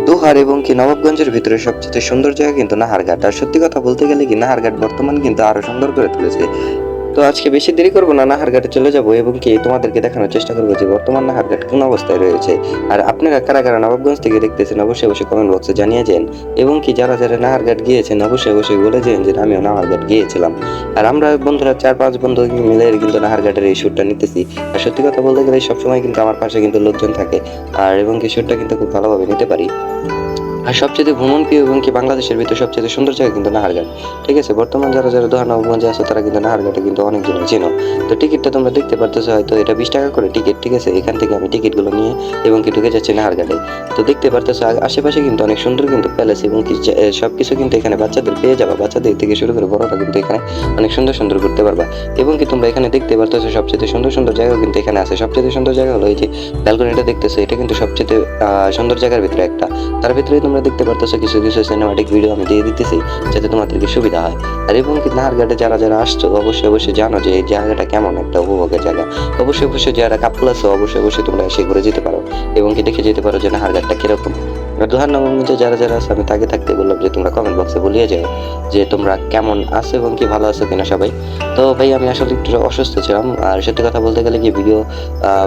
দোহার এবং কি নবাবগঞ্জের ভিতরে সবচেয়ে সুন্দর জায়গা কিন্তু নাহারঘাট। আর সত্যি কথা বলতে গেলে কি নাহারঘাট বর্তমান কিন্তু আরো সুন্দর করে তুলেছে। তো আজকে বেশি দেরি করবো না, নাহারঘাটে চলে যাবো এবং কি তোমাদেরকে দেখানোর চেষ্টা করবো যে বর্তমান নাহারঘাট কোন অবস্থায় রয়েছে। আর আপনারা কারা কারা নবাবগঞ্জ থেকে দেখতেছেন অবশ্যই অবশ্যই কমেন্ট বক্সে জানিয়ে যান। এবং কি যারা যারা নাহারঘাট গিয়েছেন অবশ্যই অবশ্যই বলে যান যে আমিও নাহারঘাট গিয়েছিলাম। আর আমরা বন্ধুরা 4-5 বন্ধু মিলে কিন্তু নাহারঘাটের এই শ্যুটটা নিতেছি। আর সত্যি কথা বলতে গেলে সবসময় কিন্তু আমার পাশে কিন্তু লোকজন থাকে। আর এবং কি শ্যুটটা কিন্তু খুব ভালোভাবে নিতে পারি। আর সবচেয়ে ভ্রমণ প্রিয় এবং কি বাংলাদেশের ভিতরে সবচেয়ে সুন্দর জায়গা কিন্তু নাহারঘাট। ঠিক আছে, বর্তমান যারা যারা দোহার নবাবগঞ্জে আছে তারা কিন্তু নাহারঘাটে কিন্তু অনেকজন চেনো। তো টিকিটটা তোমরা দেখতে পারতেছো, হয়তো এটা 20 টাকা করে টিকিট। ঠিক আছে, এখান থেকে আমি টিকিটগুলো নিয়ে এবং কি ঢুকে যাচ্ছি নাহারঘাটে। তো দেখতে পারতেছো আশেপাশে কিন্তু অনেক সুন্দর কিন্তু প্যালেস এবং কি সবকিছু কিন্তু এখানে বাচ্চাদের পেয়ে যাবা। বাচ্চাদের থেকে শুরু করে বড়রা কিন্তু এখানে অনেক সুন্দর সুন্দর ঘুরতে পারবা। এবং কি তোমরা এখানে দেখতে পারতেছো সবচেয়ে সুন্দর সুন্দর জায়গা কিন্তু এখানে আছে। সবচেয়ে সুন্দর জায়গা হলো এই যে ব্যালকনিটা দেখতেছো, এটা কিন্তু সবচেয়ে সুন্দর জায়গার ভিতরে একটা। তার ভিতরে তোমরা দেখতে পারতেছো কিছু কিছু সিনেমাটিক ভিডিও আমি দিয়ে দিতেছি যাতে তোমাদেরকে সুবিধা হয়। আর এবং কি নাহারঘাটে যারা যারা আসছো অবশ্যই অবশ্যই জানো যে এই জায়গাটা কেমন একটা উপভোগের জায়গা। অবশ্যই অবশ্যই যারা কাপল আছো অবশ্যই অবশ্যই তোমরা এসে ঘুরে যেতে পারো এবং কি দেখে যেতে পারো যে নাহারঘাটটা কিরকম। আর দোহার নবমীতে যারা যারা আছে আমি তাকে থাকতে বললাম যে তোমরা কমেন্ট বক্সে বলিয়ে যাও যে তোমরা কেমন আছো এবং কি ভালো আছো কিনা সবাই। তো ভাই আমি আসলে একটু অসুস্থ ছিলাম, আর সত্যি কথা বলতে গেলে কি ভিডিও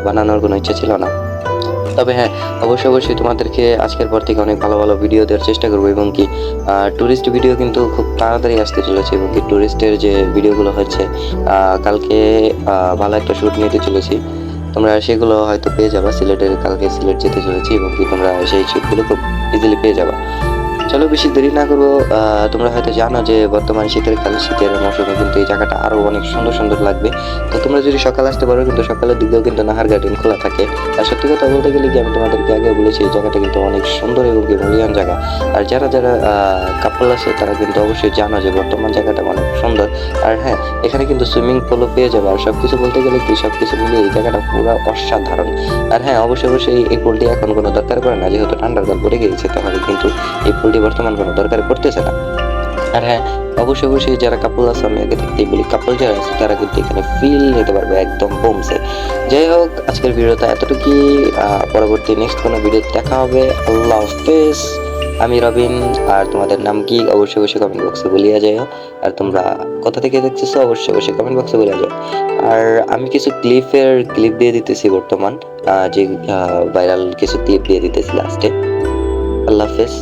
বানানোর কোনো ইচ্ছা ছিল না। তবে হ্যাঁ, অবশ্যই অবশ্যই তোমাদেরকে আজকের পর থেকে অনেক ভালো ভালো ভিডিও দেওয়ার চেষ্টা করবো এবং কি ট্যুরিস্ট ভিডিও কিন্তু খুব তাড়াতাড়ি আসতে চলেছে এবং কি ট্যুরিস্টের যে ভিডিওগুলো হচ্ছে কালকে ভালো একটা শ্যুট নিতে চলেছি। তোমরা সেগুলো হয়তো পেয়ে যাবা। সিলেটের কালকে সিলেট যেতে চলেছি এবং কি তোমরা সেই শ্যুটগুলো খুব ইজিলি পেয়ে যাবা। চলো বেশি দেরি না করবো। তোমরা হয়তো জানো যে বর্তমান শীতের কাল, শীতের মৌসুমে কিন্তু এই জায়গাটা আরো অনেক সুন্দর সুন্দর লাগবে। তো তোমরা যদি সকালে আসতে পারো কিন্তু সকালের দিকেও কিন্তু নাহার গার্ডেন খোলা থাকে। আর সত্যি কথা বলতে গেলে কি আমি তোমাদেরকে আগে বলেছি এই জায়গাটা কিন্তু অনেক সুন্দর এবং কি মূল্যায়ন জায়গা। আর যারা যারা কাপল আছে তারা কিন্তু অবশ্যই জানো যে বর্তমান জায়গাটা অনেক সুন্দর। আর হ্যাঁ, এখানে কিন্তু সুইমিং পুলও পেয়ে যাবে। আর সবকিছু বলতে গেলে কি সবকিছু মিলিয়ে এই জায়গাটা পুরো অসাধারণ। আর হ্যাঁ, অবশ্যই অবশ্যই এই পুলটি এখন কোনো দরকার পড়ে না, যেহেতু ঠান্ডার কাল পড়ে গিয়েছে তাহলে কিন্তু এই পুলটি বর্তমান কোনো দরকার পড়তেছে না। আর হ্যাঁ, অবশ্যই অবশ্যই যারা কাপল আছে আমি আগে থেকেই বলি কাপল যারা আছে তারা কিন্তু এখানে ফিল নিতে পারবে একদম বোমসে। যাই হোক, আজকের ভিডিওটা এতটুকুই। পরবর্তী নেক্সট কোনো ভিডিও দেখা হবে। আল্লাহ হাফেজ। আমি রবিন। আর তোমাদের নাম কি অবশ্যই অবশ্যই কমেন্ট বক্সে বলিয়া যাও। আর তোমরা কোথা থেকে দেখতেছো অবশ্যই অবশ্যই কমেন্ট বক্সে বলিয়া যাও। আর আমি কিছু ক্লিপ দিয়ে দিতেছি বর্তমান, যে ভাইরাল কিছু ক্লিপ দিয়ে দিতেছি লাস্টে। আল্লাহ হাফেজ।